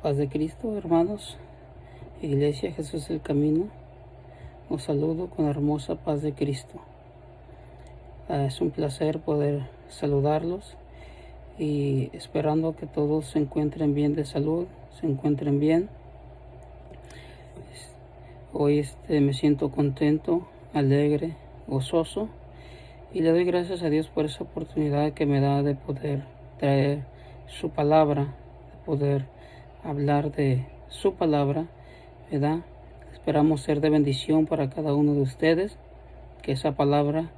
Paz de Cristo, hermanos, Iglesia Jesús es el Camino. Os saludo con la hermosa paz de Cristo. Es un placer poder saludarlos y esperando que todos se encuentren bien de salud, se encuentren bien. Hoy me siento contento, alegre, gozoso y le doy gracias a Dios por esa oportunidad que me da de poder traer su palabra, de poder hablar de su palabra, ¿verdad? Esperamos ser de bendición para cada uno de ustedes, que esa palabra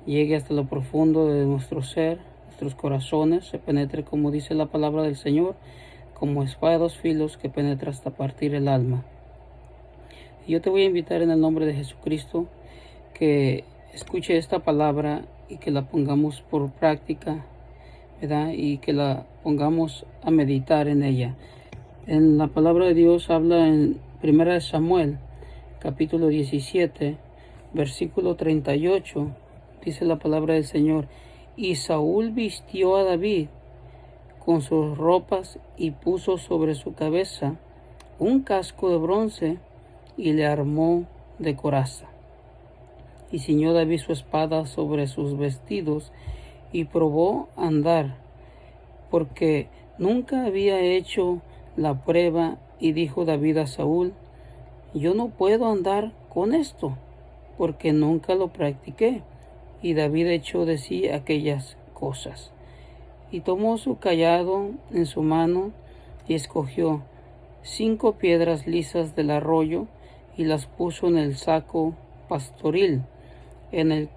llegue hasta lo profundo de nuestro ser, nuestros corazones, se penetre, como dice la palabra del Señor, como espada de dos filos que penetra hasta partir el alma. Y yo te voy a invitar en el nombre de Jesucristo que escuche esta palabra y que la pongamos por práctica, ¿verdad? Y que la pongamos a meditar en ella. En la palabra de Dios habla en 1 Samuel, capítulo 17, versículo 38, dice la palabra del Señor: y Saúl vistió a David con sus ropas y puso sobre su cabeza un casco de bronce y le armó de coraza. Y ciñó David su espada sobre sus vestidos y probó andar, porque nunca había hecho la prueba, y dijo David a Saúl: yo no puedo andar con esto, porque nunca lo practiqué. Y David echó de sí aquellas cosas, y tomó su cayado en su mano, y escogió 5 piedras lisas del arroyo, y las puso en el saco pastoril, en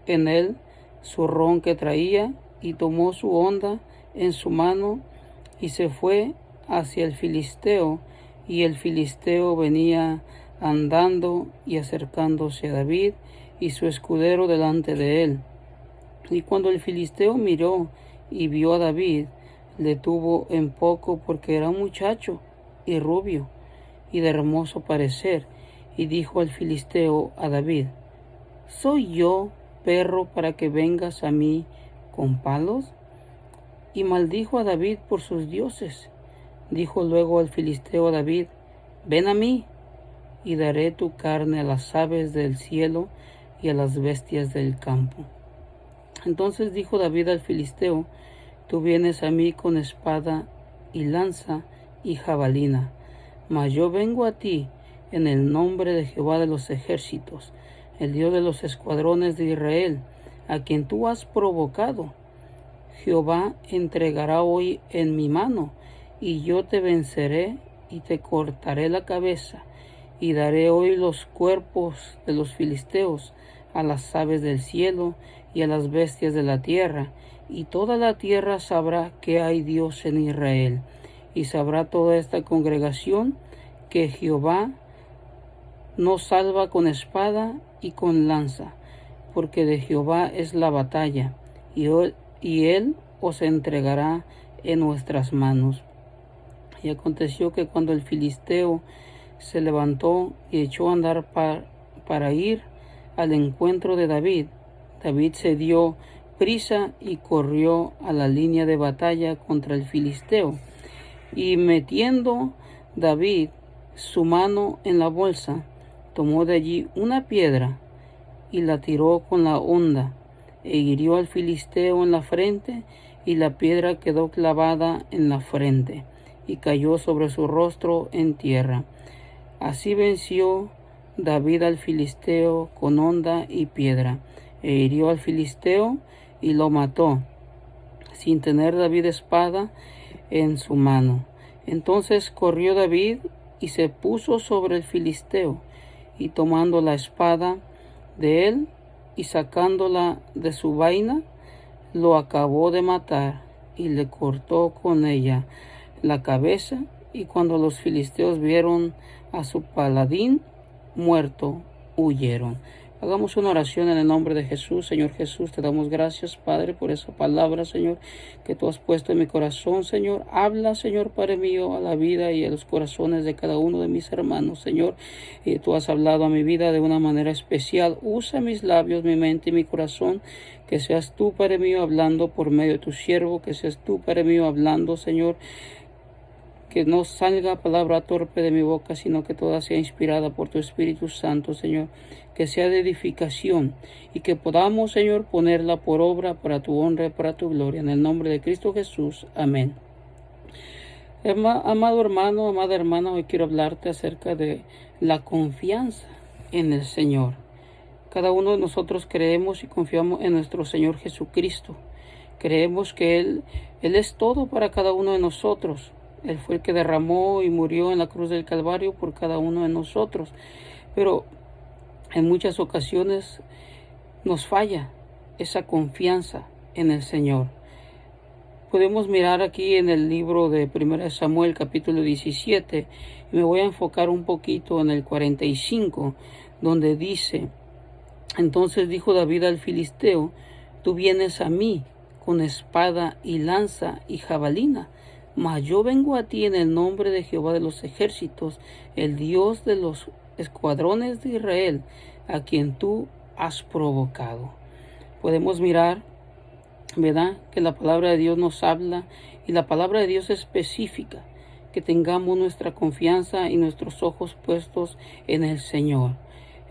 el zurrón que traía, y tomó su honda en su mano, y se fue hacia el filisteo, y el filisteo venía andando y acercándose a David y su escudero delante de él. Y cuando el filisteo miró y vio a David, le tuvo en poco, porque era un muchacho y rubio y de hermoso parecer. Y dijo el filisteo a David: ¿soy yo perro para que vengas a mí con palos? Y maldijo a David por sus dioses. Dijo luego el filisteo a David: ven a mí, y daré tu carne a las aves del cielo y a las bestias del campo. Entonces dijo David al filisteo: tú vienes a mí con espada y lanza y jabalina, mas yo vengo a ti en el nombre de Jehová de los ejércitos, el Dios de los escuadrones de Israel, a quien tú has provocado. Jehová entregará hoy en mi mano, y yo te venceré y te cortaré la cabeza, y daré hoy los cuerpos de los filisteos a las aves del cielo y a las bestias de la tierra, y toda la tierra sabrá que hay Dios en Israel, y sabrá toda esta congregación que Jehová no salva con espada y con lanza, porque de Jehová es la batalla, y él os entregará en nuestras manos. Y aconteció que cuando el filisteo se levantó y echó a andar para ir al encuentro de David, David se dio prisa y corrió a la línea de batalla contra el filisteo. Y metiendo David su mano en la bolsa, tomó de allí una piedra y la tiró con la honda, e hirió al filisteo en la frente, y la piedra quedó clavada en la frente, y cayó sobre su rostro en tierra. Así venció David al filisteo con honda y piedra, e hirió al filisteo y lo mató, sin tener David espada en su mano. Entonces corrió David y se puso sobre el filisteo, y tomando la espada de él y sacándola de su vaina, lo acabó de matar y le cortó con ella la cabeza. Y cuando los filisteos vieron a su paladín muerto, huyeron. Hagamos una oración en el nombre de Jesús. Señor Jesús, te damos gracias, Padre, por esa palabra, Señor, que tú has puesto en mi corazón, Señor. Habla, Señor, Padre mío, a la vida y a los corazones de cada uno de mis hermanos, Señor. Tú has hablado a mi vida de una manera especial. Usa mis labios, mi mente y mi corazón. Que seas tú, Padre mío, hablando por medio de tu siervo. Que seas tú, Padre mío, hablando, Señor, que no salga palabra torpe de mi boca, sino que toda sea inspirada por tu Espíritu Santo, Señor, que sea de edificación y que podamos, Señor, ponerla por obra para tu honra y para tu gloria. En el nombre de Cristo Jesús. Amén. Amado hermano, amada hermana, hoy quiero hablarte acerca de la confianza en el Señor. Cada uno de nosotros creemos y confiamos en nuestro Señor Jesucristo. Creemos que Él es todo para cada uno de nosotros. Él fue el que derramó y murió en la cruz del Calvario por cada uno de nosotros. Pero en muchas ocasiones nos falla esa confianza en el Señor. Podemos mirar aquí en el libro de 1 Samuel capítulo 17 y me voy a enfocar un poquito en el 45, donde dice: entonces dijo David al filisteo: tú vienes a mí con espada y lanza y jabalina, mas yo vengo a ti en el nombre de Jehová de los ejércitos, el Dios de los escuadrones de Israel, a quien tú has provocado. Podemos mirar, ¿verdad?, que la palabra de Dios nos habla y la palabra de Dios es específica, que tengamos nuestra confianza y nuestros ojos puestos en el Señor.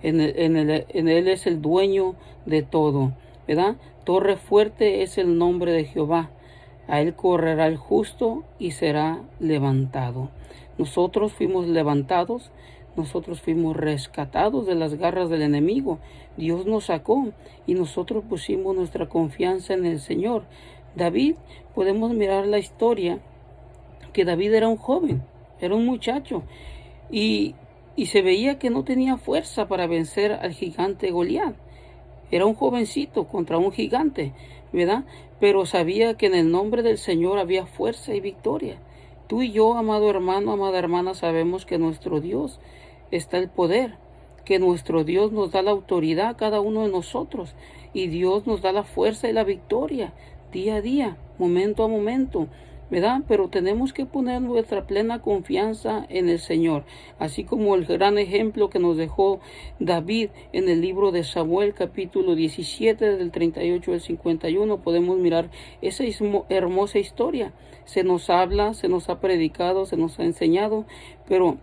En Él es el dueño de todo, ¿verdad? Torre fuerte es el nombre de Jehová. A Él correrá el justo y será levantado. Nosotros fuimos levantados, nosotros fuimos rescatados de las garras del enemigo. Dios nos sacó y nosotros pusimos nuestra confianza en el Señor. David, podemos mirar la historia, que David era un joven, era un muchacho, y se veía que no tenía fuerza para vencer al gigante Goliat. Era un jovencito contra un gigante, ¿verdad? Pero sabía que en el nombre del Señor había fuerza y victoria. Tú y yo, amado hermano, amada hermana, sabemos que nuestro Dios está el poder, que nuestro Dios nos da la autoridad a cada uno de nosotros, y Dios nos da la fuerza y la victoria día a día, momento a momento, ¿verdad? Pero tenemos que poner nuestra plena confianza en el Señor, así como el gran ejemplo que nos dejó David en el libro de Samuel capítulo 17 del 38 al 51. Podemos mirar esa hermosa historia. Se nos habla, se nos ha predicado, se nos ha enseñado, pero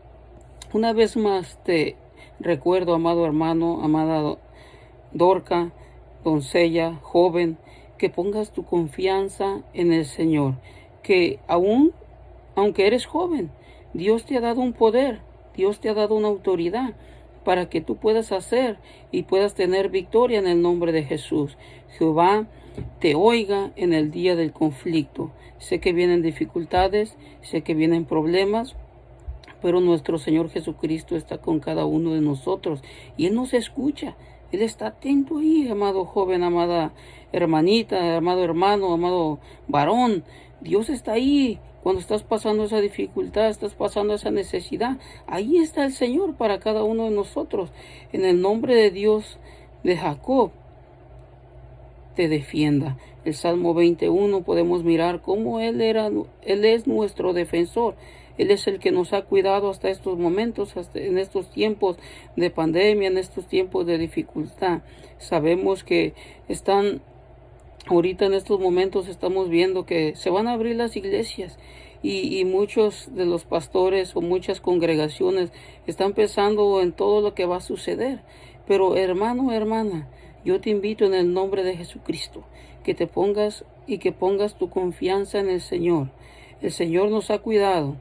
una vez más te recuerdo, amado hermano, amada Dorca, doncella, joven, que pongas tu confianza en el Señor, que aunque eres joven, Dios te ha dado un poder, Dios te ha dado una autoridad para que tú puedas hacer y puedas tener victoria en el nombre de Jesús. Jehová te oiga en el día del conflicto. Sé que vienen dificultades, sé que vienen problemas, pero nuestro Señor Jesucristo está con cada uno de nosotros y Él nos escucha. Él está atento ahí, amado joven, amada hermanita, amado hermano, amado varón. Dios está ahí cuando estás pasando esa dificultad, estás pasando esa necesidad. Ahí está el Señor para cada uno de nosotros. En el nombre de Dios de Jacob, te defienda. El Salmo 21 podemos mirar cómo Él es nuestro defensor. Él es el que nos ha cuidado hasta estos momentos, hasta en estos tiempos de pandemia, en estos tiempos de dificultad. Sabemos que ahorita en estos momentos estamos viendo que se van a abrir las iglesias y muchos de los pastores o muchas congregaciones están pensando en todo lo que va a suceder. Pero hermano, hermana, yo te invito en el nombre de Jesucristo que te pongas tu confianza en el Señor. El Señor nos ha cuidado.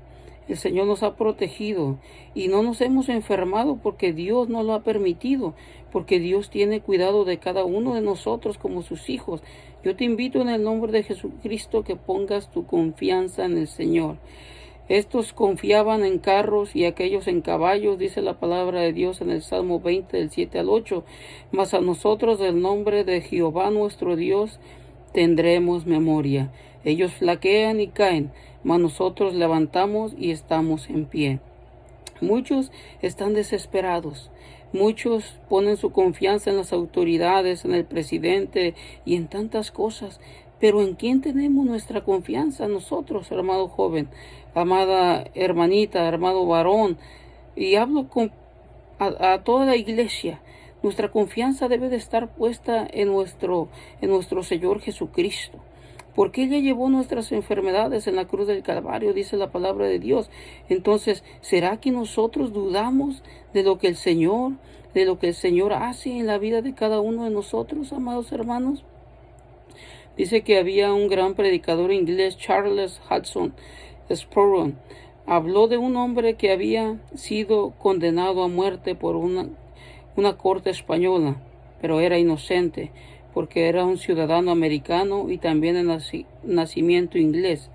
El Señor nos ha protegido y no nos hemos enfermado porque Dios no lo ha permitido, porque Dios tiene cuidado de cada uno de nosotros como sus hijos. Yo te invito en el nombre de Jesucristo que pongas tu confianza en el Señor. Estos confiaban en carros y aquellos en caballos, dice la palabra de Dios en el Salmo 20, del 7 al 8. Mas a nosotros del nombre de Jehová nuestro Dios tendremos memoria. Ellos flaquean y caen, mas nosotros levantamos y estamos en pie. Muchos están desesperados. Muchos ponen su confianza en las autoridades, en el presidente y en tantas cosas. Pero ¿en quién tenemos nuestra confianza? Nosotros, amado joven, amada hermanita, amado varón. Y hablo a toda la iglesia. Nuestra confianza debe de estar puesta en nuestro Señor Jesucristo. Porque ella llevó nuestras enfermedades en la cruz del Calvario, dice la palabra de Dios. Entonces, ¿será que nosotros dudamos de lo que el Señor hace en la vida de cada uno de nosotros, amados hermanos? Dice que había un gran predicador inglés, Charles Hudson Spurgeon. Habló de un hombre que había sido condenado a muerte por una corte española, pero era inocente, porque era un ciudadano americano y también de nacimiento inglés.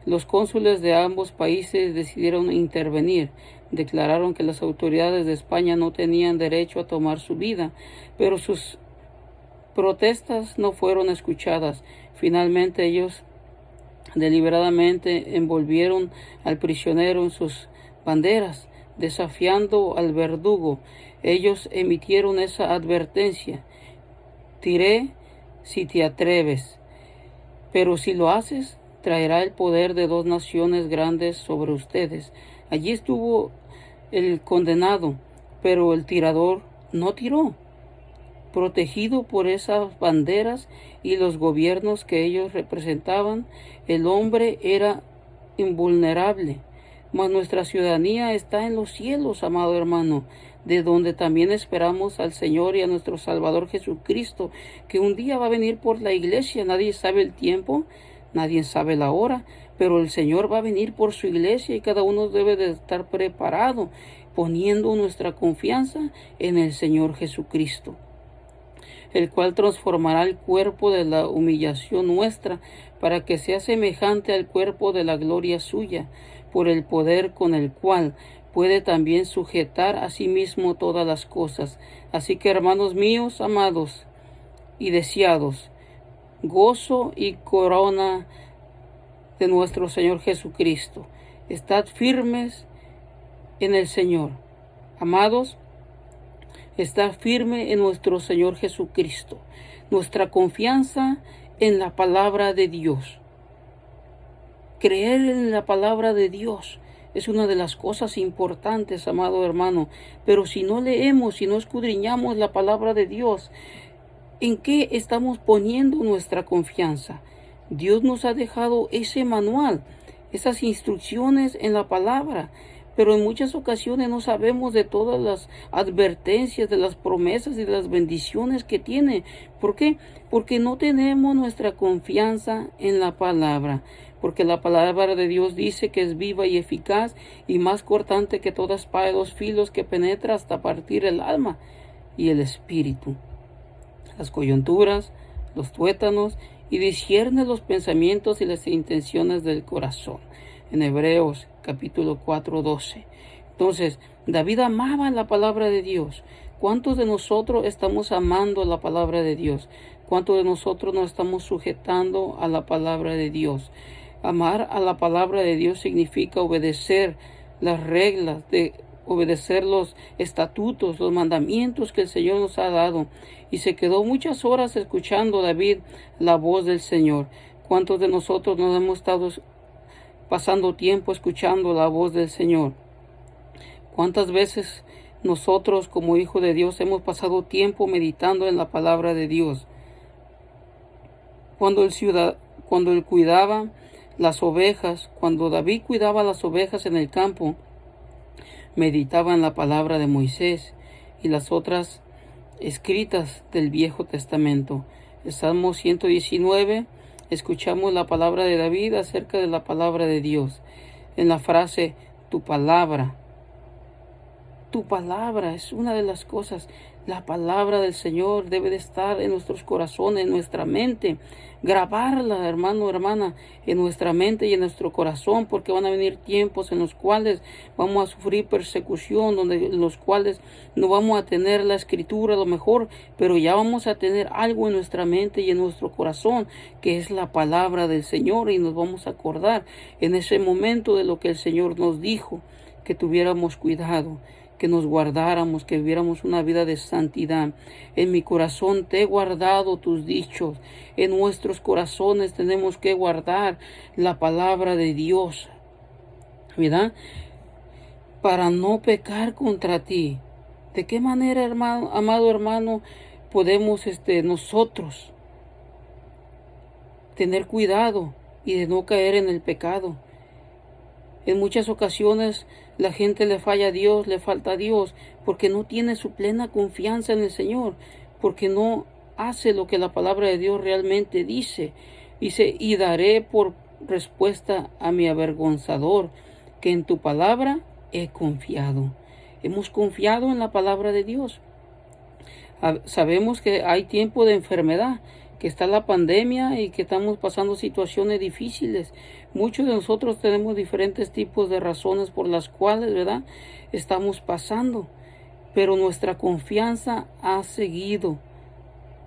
Los cónsules de ambos países decidieron intervenir. Declararon que las autoridades de España no tenían derecho a tomar su vida, pero sus protestas no fueron escuchadas. Finalmente ellos deliberadamente envolvieron al prisionero en sus banderas, desafiando al verdugo. Ellos emitieron esa advertencia: tiré si te atreves, pero si lo haces, traerá el poder de 2 naciones grandes sobre ustedes. Allí estuvo el condenado, pero el tirador no tiró. Protegido por esas banderas y los gobiernos que ellos representaban, el hombre era invulnerable. Mas nuestra ciudadanía está en los cielos, amado hermano, de donde también esperamos al Señor y a nuestro Salvador Jesucristo, que un día va a venir por la iglesia. Nadie sabe el tiempo, nadie sabe la hora, pero el Señor va a venir por su iglesia y cada uno debe de estar preparado, poniendo nuestra confianza en el Señor Jesucristo, el cual transformará el cuerpo de la humillación nuestra para que sea semejante al cuerpo de la gloria suya, por el poder con el cual puede también sujetar a sí mismo todas las cosas. Así que, hermanos míos, amados y deseados, gozo y corona de nuestro Señor Jesucristo, estad firmes en el Señor. Amados, estar firme en nuestro Señor Jesucristo, nuestra confianza en la palabra de Dios. Creer en la palabra de Dios es una de las cosas importantes, amado hermano. Pero si no leemos, si no escudriñamos la palabra de Dios, ¿en qué estamos poniendo nuestra confianza? Dios nos ha dejado ese manual, esas instrucciones en la palabra, pero en muchas ocasiones no sabemos de todas las advertencias, de las promesas y de las bendiciones que tiene. ¿Por qué? Porque no tenemos nuestra confianza en la palabra. Porque la palabra de Dios dice que es viva y eficaz y más cortante que toda espada de 2 filos, que penetra hasta partir el alma y el espíritu, las coyunturas, los tuétanos, y discierne los pensamientos y las intenciones del corazón. En Hebreos capítulo 4:12. Entonces, David amaba la palabra de Dios. ¿Cuántos de nosotros estamos amando la palabra de Dios? ¿Cuántos de nosotros nos estamos sujetando a la palabra de Dios? Amar a la palabra de Dios significa obedecer las reglas, de obedecer los estatutos, los mandamientos que el Señor nos ha dado. Y se quedó muchas horas escuchando David la voz del Señor. ¿Cuántos de nosotros nos hemos estado pasando tiempo escuchando la voz del Señor? ¿Cuántas veces nosotros como hijos de Dios hemos pasado tiempo meditando en la palabra de Dios? Cuando él cuidaba las ovejas, cuando David cuidaba las ovejas en el campo, meditaba en la palabra de Moisés y las otras escritas del Viejo Testamento. El Salmo 119, escuchamos la palabra de David acerca de la palabra de Dios. En la frase, tu palabra es una de las cosas. La palabra del Señor debe de estar en nuestros corazones, en nuestra mente. Grabarla, hermano, hermana, en nuestra mente y en nuestro corazón, porque van a venir tiempos en los cuales vamos a sufrir persecución, en los cuales no vamos a tener la escritura a lo mejor, pero ya vamos a tener algo en nuestra mente y en nuestro corazón, que es la palabra del Señor, y nos vamos a acordar en ese momento de lo que el Señor nos dijo, que tuviéramos cuidado, que nos guardáramos, que viviéramos una vida de santidad. En mi corazón te he guardado tus dichos. En nuestros corazones tenemos que guardar la palabra de Dios, ¿verdad? Para no pecar contra ti. ¿De qué manera, hermano, amado hermano, podemos nosotros tener cuidado y de no caer en el pecado. En muchas ocasiones la gente le falla a Dios, le falta a Dios, porque no tiene su plena confianza en el Señor, porque no hace lo que la palabra de Dios realmente dice. Dice, y daré por respuesta a mi avergonzador, que en tu palabra he confiado. Hemos confiado en la palabra de Dios. Sabemos que hay tiempo de enfermedad, que está la pandemia y que estamos pasando situaciones difíciles. Muchos de nosotros tenemos diferentes tipos de razones por las cuales, ¿verdad?, estamos pasando. Pero nuestra confianza ha seguido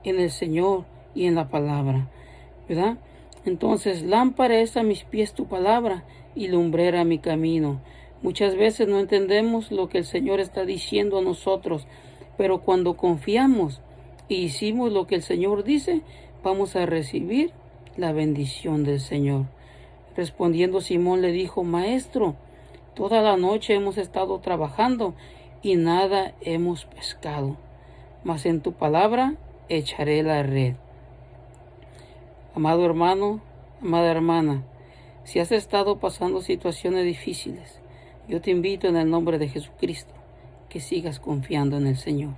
en el Señor y en la palabra, ¿verdad? Entonces, lámpara es a mis pies tu palabra y lumbrera mi camino. Muchas veces no entendemos lo que el Señor está diciendo a nosotros, pero cuando confiamos y hicimos lo que el Señor dice, vamos a recibir la bendición del Señor. Respondiendo Simón le dijo, Maestro, toda la noche hemos estado trabajando y nada hemos pescado, mas en tu palabra echaré la red. Amado hermano, amada hermana, si has estado pasando situaciones difíciles, yo te invito en el nombre de Jesucristo que sigas confiando en el Señor.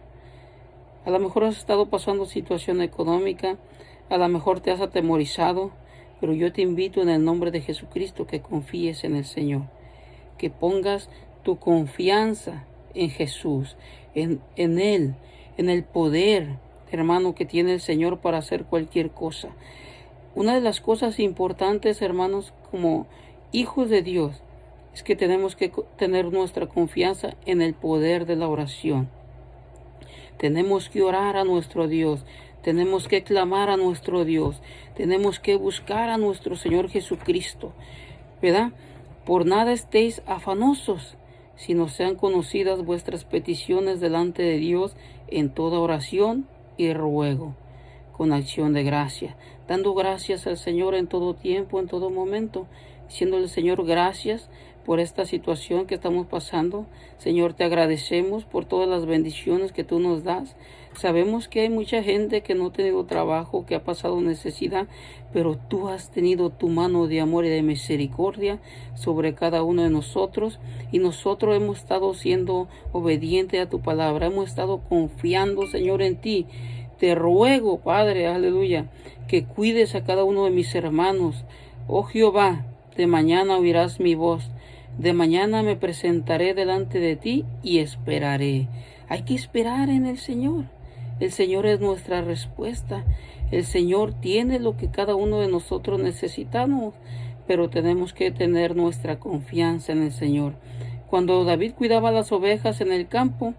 A lo mejor has estado pasando situación económica, a lo mejor te has atemorizado, pero yo te invito en el nombre de Jesucristo que confíes en el Señor, que pongas tu confianza en Jesús, en Él, en el poder, hermano, que tiene el Señor para hacer cualquier cosa. Una de las cosas importantes, hermanos, como hijos de Dios, es que tenemos que tener nuestra confianza en el poder de la oración. Tenemos que orar a nuestro Dios, tenemos que clamar a nuestro Dios, tenemos que buscar a nuestro Señor Jesucristo, ¿verdad? Por nada estéis afanosos, sino sean conocidas vuestras peticiones delante de Dios en toda oración y ruego, con acción de gracia, dando gracias al Señor en todo tiempo, en todo momento, diciéndole, Señor, gracias por esta situación que estamos pasando. Señor, te agradecemos por todas las bendiciones que tú nos das. Sabemos que hay mucha gente que no ha tenido trabajo, que ha pasado necesidad, pero tú has tenido tu mano de amor y de misericordia sobre cada uno de nosotros, y nosotros hemos estado siendo obedientes a tu palabra, hemos estado confiando, Señor, en ti. Te ruego, Padre, aleluya, que cuides a cada uno de mis hermanos. Oh Jehová, de mañana oirás mi voz. De mañana me presentaré delante de ti y esperaré. Hay que esperar en el Señor. El Señor es nuestra respuesta. El Señor tiene lo que cada uno de nosotros necesitamos, pero tenemos que tener nuestra confianza en el Señor. Cuando David cuidaba las ovejas en el campo,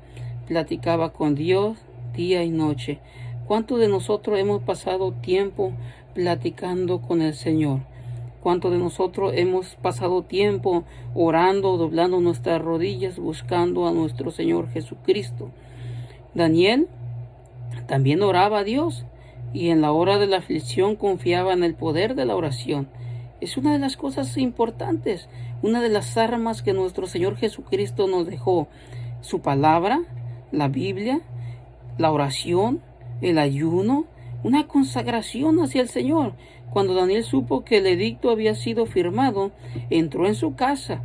platicaba con Dios día y noche. ¿Cuántos de nosotros hemos pasado tiempo platicando con el Señor? ¿Cuántos de nosotros hemos pasado tiempo orando, doblando nuestras rodillas, buscando a nuestro Señor Jesucristo? Daniel también oraba a Dios y en la hora de la aflicción confiaba en el poder de la oración. Es una de las cosas importantes, una de las armas que nuestro Señor Jesucristo nos dejó. Su palabra, la Biblia, la oración, el ayuno, una consagración hacia el Señor. Cuando Daniel supo que el edicto había sido firmado, entró en su casa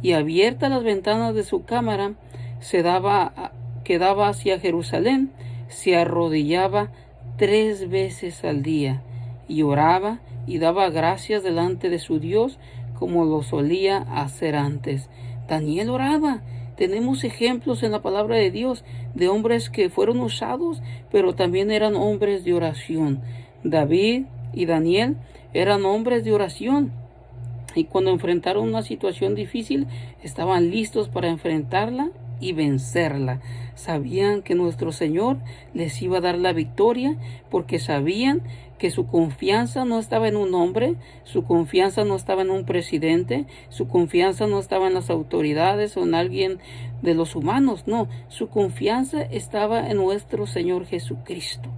y, abiertas las ventanas de su cámara que daba hacia Jerusalén, se arrodillaba 3 veces al día y oraba y daba gracias delante de su Dios como lo solía hacer antes. Daniel oraba. Tenemos ejemplos en la palabra de Dios de hombres que fueron usados, pero también eran hombres de oración. David y Daniel eran hombres de oración, y cuando enfrentaron una situación difícil, estaban listos para enfrentarla y vencerla. Sabían que nuestro Señor les iba a dar la victoria, porque sabían que su confianza no estaba en un hombre, su confianza no estaba en un presidente, su confianza no estaba en las autoridades o en alguien de los humanos, no, su confianza estaba en nuestro Señor Jesucristo.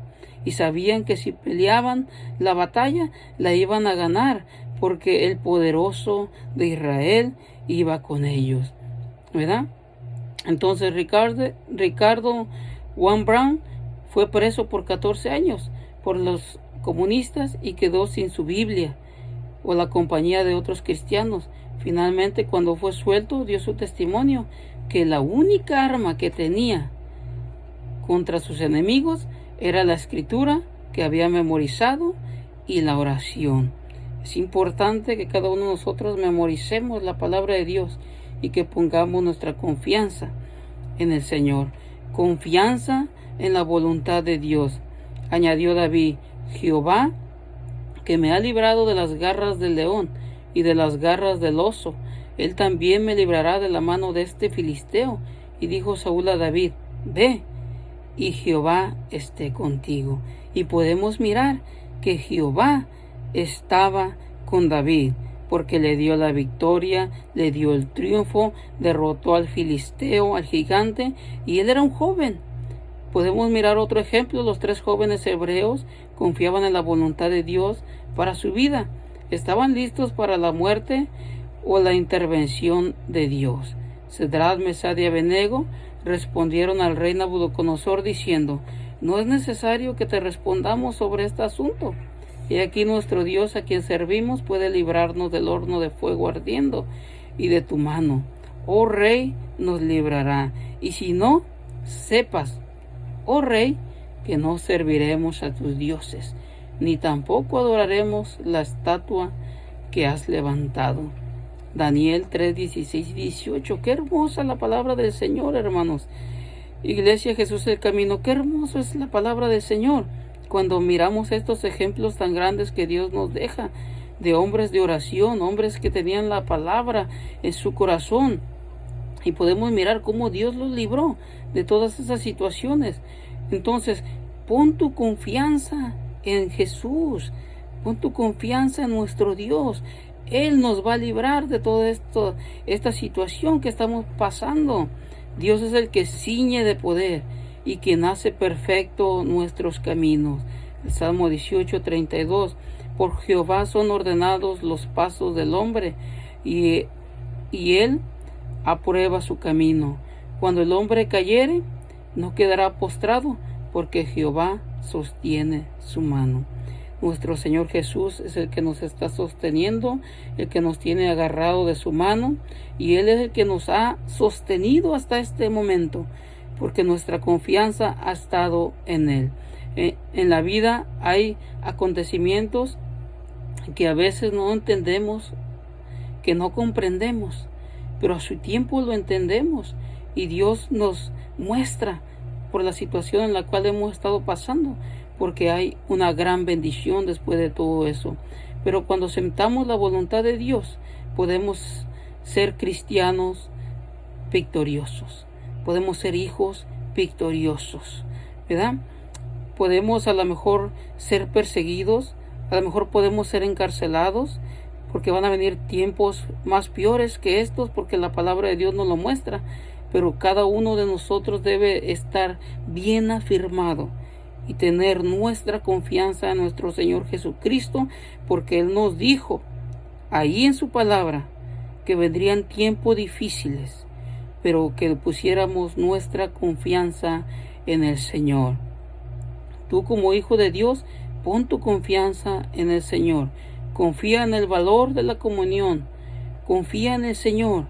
Y sabían que si peleaban la batalla, la iban a ganar, porque el poderoso de Israel iba con ellos, ¿verdad? Entonces Ricardo Juan Brown fue preso por 14 años comunistas y quedó sin su Biblia o la compañía de otros cristianos. Finalmente, cuando fue suelto, dio su testimonio que la única arma que tenía contra sus enemigos era la escritura que había memorizado y la oración. Es importante que cada uno de nosotros memoricemos la palabra de Dios y que pongamos nuestra confianza en el Señor. Confianza en la voluntad de Dios. Añadió David: Jehová, que me ha librado de las garras del león y de las garras del oso, él también me librará de la mano de este filisteo. Y dijo Saúl a David: ve, y Jehová esté contigo. Y podemos mirar que Jehová estaba con David, porque le dio la victoria, le dio el triunfo, derrotó al filisteo, al gigante, y él era un joven. Podemos mirar otro ejemplo: los 3 jóvenes hebreos confiaban en la voluntad de Dios para su vida. Estaban listos para la muerte o la intervención de Dios. Cedrac, Mesach y Abednego respondieron al rey Nabucodonosor diciendo: no es necesario que te respondamos sobre este asunto. Y aquí nuestro Dios, a quien servimos, puede librarnos del horno de fuego ardiendo y de tu mano. Oh rey, nos librará. Y si no, sepas, oh rey, que no serviremos a tus dioses, ni tampoco adoraremos la estatua que has levantado. Daniel 3, 16 y 18. Qué hermosa la palabra del Señor, hermanos. Iglesia Jesús el Camino, qué hermoso es la palabra del Señor. Cuando miramos estos ejemplos tan grandes que Dios nos deja, de hombres de oración, hombres que tenían la palabra en su corazón, y podemos mirar cómo Dios los libró de todas esas situaciones. Entonces, pon tu confianza en Jesús, pon tu confianza en nuestro Dios. Él nos va a librar de toda esta situación que estamos pasando. Dios es el que ciñe de poder y quien hace perfecto nuestros caminos. El Salmo 18, 32. Por Jehová son ordenados los pasos del hombre, y él aprueba su camino. Cuando el hombre cayere, no quedará postrado, porque Jehová sostiene su mano. Nuestro Señor Jesús es el que nos está sosteniendo, el que nos tiene agarrado de su mano, y Él es el que nos ha sostenido hasta este momento, porque nuestra confianza ha estado en Él. En la vida hay acontecimientos que a veces no entendemos, que no comprendemos, pero a su tiempo lo entendemos, y Dios nos muestra por la situación en la cual hemos estado pasando, porque hay una gran bendición después de todo eso. Pero cuando aceptamos la voluntad de Dios, podemos ser cristianos victoriosos, podemos ser hijos victoriosos, ¿verdad? Podemos a lo mejor ser perseguidos, a lo mejor podemos ser encarcelados, porque van a venir tiempos más peores que estos, porque la palabra de Dios nos lo muestra. Pero cada uno de nosotros debe estar bien afirmado y tener nuestra confianza en nuestro Señor Jesucristo, porque Él nos dijo ahí en su palabra que vendrían tiempos difíciles, pero que pusiéramos nuestra confianza en el Señor. Tú, como hijo de Dios, pon tu confianza en el Señor. Confía en el valor de la comunión. Confía en el Señor.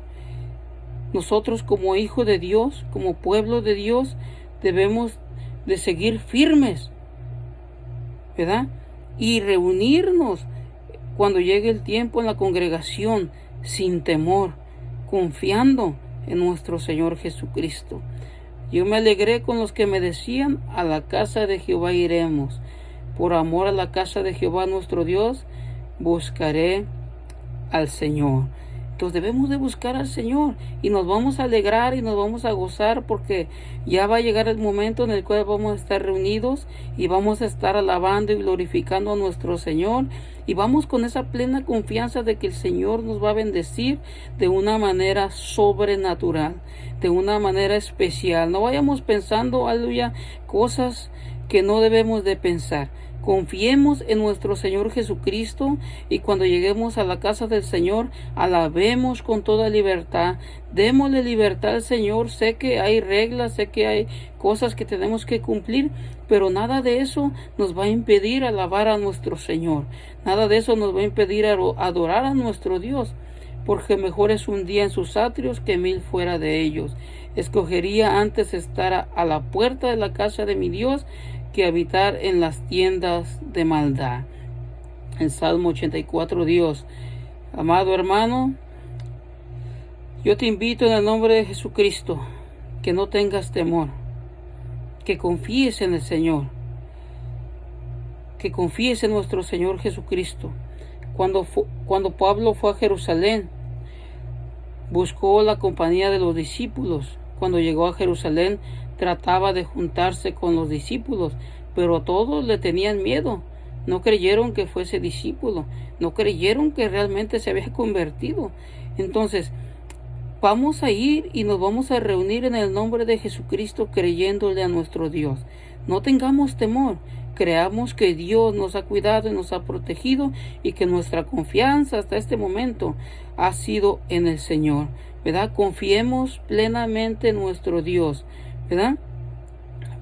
Nosotros, como hijos de Dios, como pueblo de Dios, debemos de seguir firmes, ¿verdad? Y reunirnos cuando llegue el tiempo en la congregación, sin temor, confiando en nuestro Señor Jesucristo. Yo me alegré con los que me decían: a la casa de Jehová iremos. Por amor a la casa de Jehová nuestro Dios, buscaré al Señor. Entonces debemos de buscar al Señor, y nos vamos a alegrar y nos vamos a gozar, porque ya va a llegar el momento en el cual vamos a estar reunidos y vamos a estar alabando y glorificando a nuestro Señor, y vamos con esa plena confianza de que el Señor nos va a bendecir de una manera sobrenatural, de una manera especial. No vayamos pensando, aleluya, cosas que no debemos de pensar, Confiemos en nuestro Señor Jesucristo y cuando lleguemos a la casa del Señor, alabemos con toda libertad. Démosle libertad al Señor. Sé que hay reglas, sé que hay cosas que tenemos que cumplir, pero nada de eso nos va a impedir alabar a nuestro Señor. Nada de eso nos va a impedir adorar a nuestro Dios, porque mejor es un día en sus atrios que 1000 fuera de ellos. Escogería antes estar a la puerta de la casa de mi Dios que habitar en las tiendas de maldad. En Salmo 84, Dios, amado hermano, yo te invito en el nombre de Jesucristo, que no tengas temor, que confíes en el Señor, que confíes en nuestro Señor Jesucristo. Cuando Pablo fue a Jerusalén, buscó la compañía de los discípulos. Cuando llegó a Jerusalén, trataba de juntarse con los discípulos, pero todos le tenían miedo. No creyeron que fuese discípulo, no creyeron que realmente se había convertido. Entonces, vamos a ir y nos vamos a reunir en el nombre de Jesucristo creyéndole a nuestro Dios. No tengamos temor, creamos que Dios nos ha cuidado y nos ha protegido y que nuestra confianza hasta este momento ha sido en el Señor, ¿verdad? Confiemos plenamente en nuestro Dios, ¿verdad?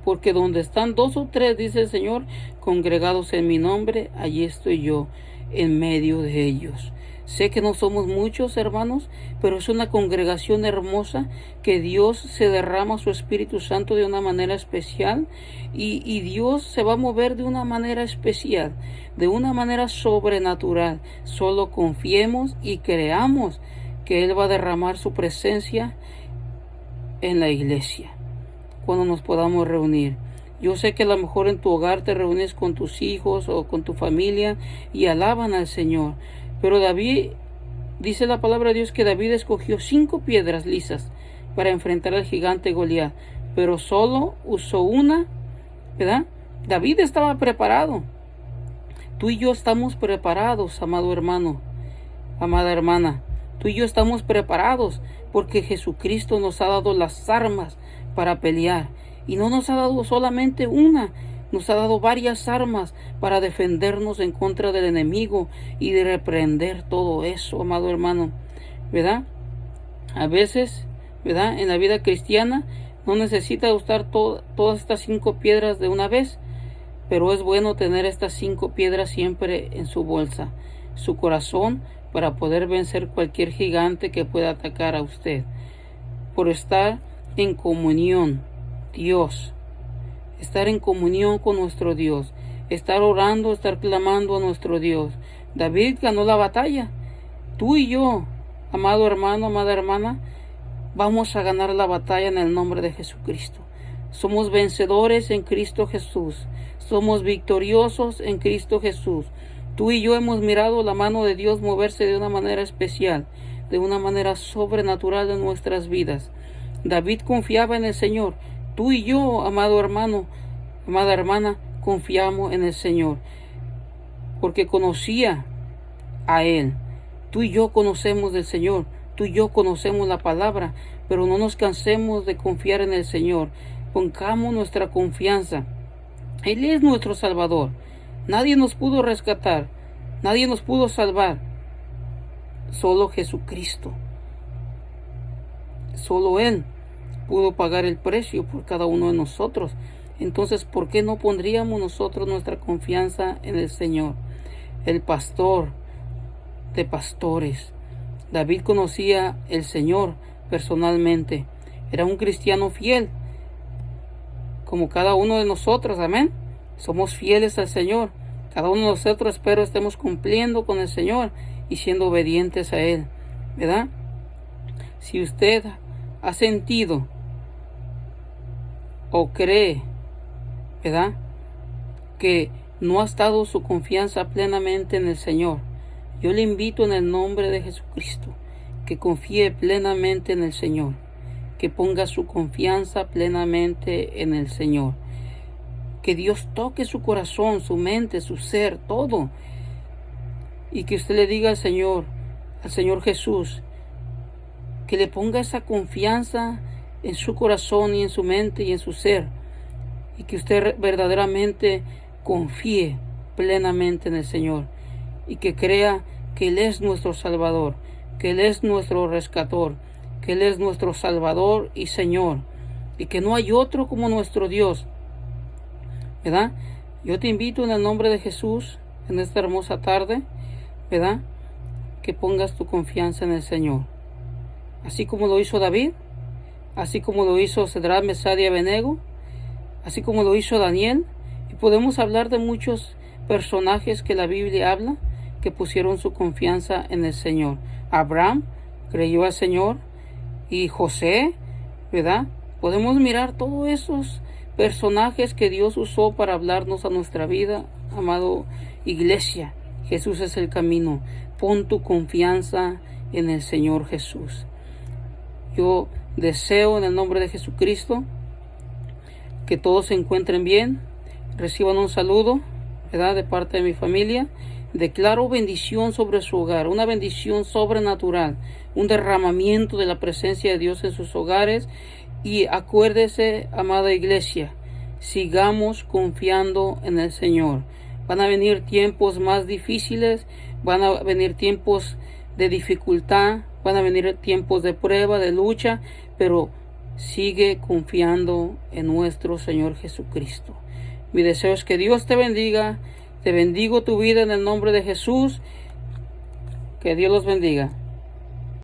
Porque donde están 2 o 3, dice el Señor, congregados en mi nombre, allí estoy yo en medio de ellos. Sé que no somos muchos, hermanos, pero es una congregación hermosa que Dios se derrama su Espíritu Santo de una manera especial y Dios se va a mover de una manera especial, de una manera sobrenatural. Solo confiemos y creamos que Él va a derramar su presencia en la iglesia cuando nos podamos reunir. Yo sé que a lo mejor en tu hogar te reúnes con tus hijos o con tu familia y alaban al Señor. Pero David, dice la palabra de Dios que David escogió 5 piedras lisas para enfrentar al gigante Goliat, pero solo usó una, ¿verdad? David estaba preparado. Tú y yo estamos preparados, amado hermano, amada hermana. Tú y yo estamos preparados porque Jesucristo nos ha dado las armas para pelear. Y no nos ha dado solamente una, nos ha dado varias armas para defendernos en contra del enemigo y de reprender todo eso, amado hermano, ¿verdad? A veces, ¿verdad? En la vida cristiana no necesita usar todas estas 5 piedras de una vez, pero es bueno tener estas 5 piedras siempre en su bolsa, su corazón, para poder vencer cualquier gigante que pueda atacar a usted. Por estar en comunión, Dios, estar en comunión con nuestro Dios, estar orando, estar clamando a nuestro Dios. David ganó la batalla. Tú y yo, amado hermano, amada hermana, vamos a ganar la batalla en el nombre de Jesucristo. Somos vencedores en Cristo Jesús. Somos victoriosos en Cristo Jesús. Tú y yo hemos mirado la mano de Dios moverse de una manera especial, de una manera sobrenatural en nuestras vidas. David confiaba en el Señor. Tú y yo, amado hermano, amada hermana, confiamos en el Señor, porque conocía a Él. Tú y yo conocemos del Señor, tú y yo conocemos la palabra, pero no nos cansemos de confiar en el Señor. Pongamos nuestra confianza. Él es nuestro Salvador. Nadie nos pudo rescatar, nadie nos pudo salvar, solo Jesucristo. Solo Él pudo pagar el precio por cada uno de nosotros. Entonces, ¿por qué no pondríamos nosotros nuestra confianza en el Señor? El pastor de pastores. David conocía al Señor personalmente. Era un cristiano fiel, como cada uno de nosotros, amén. Somos fieles al Señor. Cada uno de nosotros espero estemos cumpliendo con el Señor y siendo obedientes a Él, ¿verdad? Si usted ha sentido o cree, ¿verdad?, que no ha estado su confianza plenamente en el Señor, yo le invito en el nombre de Jesucristo que confíe plenamente en el Señor, que ponga su confianza plenamente en el Señor, que Dios toque su corazón, su mente, su ser, todo, y que usted le diga al Señor Jesús, que le ponga esa confianza en su corazón y en su mente y en su ser, y que usted verdaderamente confíe plenamente en el Señor y que crea que Él es nuestro Salvador, que Él es nuestro rescatador, que Él es nuestro Salvador y Señor, y que no hay otro como nuestro Dios, ¿verdad? Yo te invito en el nombre de Jesús, en esta hermosa tarde, ¿verdad?, que pongas tu confianza en el Señor. Así como lo hizo David, así como lo hizo Sadrach, Mesach y Abednego, así como lo hizo Daniel, y podemos hablar de muchos personajes que la Biblia habla, que pusieron su confianza en el Señor. Abraham creyó al Señor, y José, ¿verdad? Podemos mirar todos esos personajes que Dios usó para hablarnos a nuestra vida, amado iglesia. Jesús es el camino. Pon tu confianza en el Señor Jesús. Yo deseo en el nombre de Jesucristo que todos se encuentren bien, reciban un saludo, ¿verdad?, de parte de mi familia. Declaro bendición sobre su hogar, una bendición sobrenatural, un derramamiento de la presencia de Dios en sus hogares. Y acuérdese, amada iglesia, sigamos confiando en el Señor. Van a venir tiempos más difíciles, van a venir tiempos de dificultad, van a venir tiempos de prueba, de lucha, pero sigue confiando en nuestro Señor Jesucristo. Mi deseo es que Dios te bendiga. Te bendigo tu vida en el nombre de Jesús. Que Dios los bendiga.